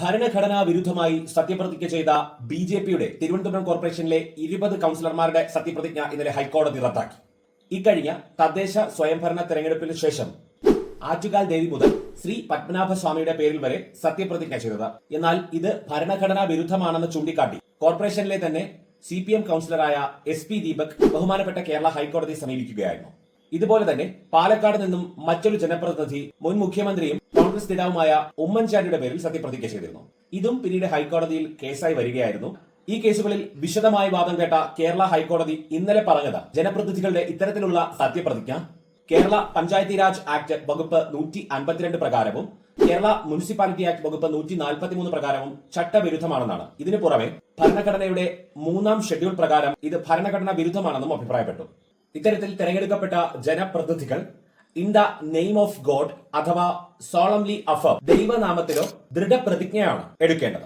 ഭരണഘടനാ വിരുദ്ധമായി സത്യപ്രതിജ്ഞ ചെയ്ത ബി.ജെ.പിയുടെ തിരുവനന്തപുരം കോർപ്പറേഷനിലെ 20 കൌൺസിലർമാരുടെ സത്യപ്രതിജ്ഞ ഇന്നലെ ഹൈക്കോടതി റദ്ദാക്കി. ഇക്കഴിഞ്ഞ തദ്ദേശ സ്വയംഭരണ തെരഞ്ഞെടുപ്പിന് ശേഷം ആറ്റുകാൽ ദേവി മുതൽ ശ്രീ പത്മനാഭസ്വാമിയുടെ പേരിൽ വരെ സത്യപ്രതിജ്ഞ ചെയ്തത്. എന്നാൽ ഇത് ഭരണഘടനാ വിരുദ്ധമാണെന്ന് ചൂണ്ടിക്കാട്ടി കോർപ്പറേഷനിലെ തന്നെ CPM കൌൺസിലറായ SP ദീപക് ബഹുമാനപ്പെട്ട കേരള ഹൈക്കോടതിയെ സമീപിക്കുകയായിരുന്നു. ഇതുപോലെ തന്നെ പാലക്കാട് നിന്നും മറ്റൊരു ജനപ്രതിനിധി മുൻ മുഖ്യമന്ത്രിയും കോൺഗ്രസ് നേതാവുമായ ഉമ്മൻചാണ്ടിയുടെ പേരിൽ സത്യപ്രതിജ്ഞ ചെയ്തിരുന്നു. ഇതും പിന്നീട് ഹൈക്കോടതിയിൽ കേസായി വരികയായിരുന്നു. ഈ കേസുകളിൽ വിശദമായി വാദം കേട്ട കേരള ഹൈക്കോടതി ഇന്നലെ പറഞ്ഞത് ജനപ്രതിനിധികളുടെ ഇത്തരത്തിലുള്ള സത്യപ്രതിജ്ഞ കേരള പഞ്ചായത്തി രാജ് ആക്ട് വകുപ്പ് 152 പ്രകാരവും കേരള മുനിസിപ്പാലിറ്റി ആക്ട് വകുപ്പ് 143 പ്രകാരവും ചട്ടവിരുദ്ധമാണെന്നാണ്. ഇതിനു പുറമെ ഭരണഘടനയുടെ 3ാം ഷെഡ്യൂൾ പ്രകാരം ഇത് ഭരണഘടനാ വിരുദ്ധമാണെന്നും അഭിപ്രായപ്പെട്ടു. ഇത്തരത്തിൽ തെരഞ്ഞെടുക്കപ്പെട്ട ജനപ്രതിനിധികൾ in the name of God അഥവാ സോളംലി അഫേം ദൈവനാമത്തിലോ ദൃഢപ്രതിജ്ഞയാണ് എടുക്കേണ്ടത്.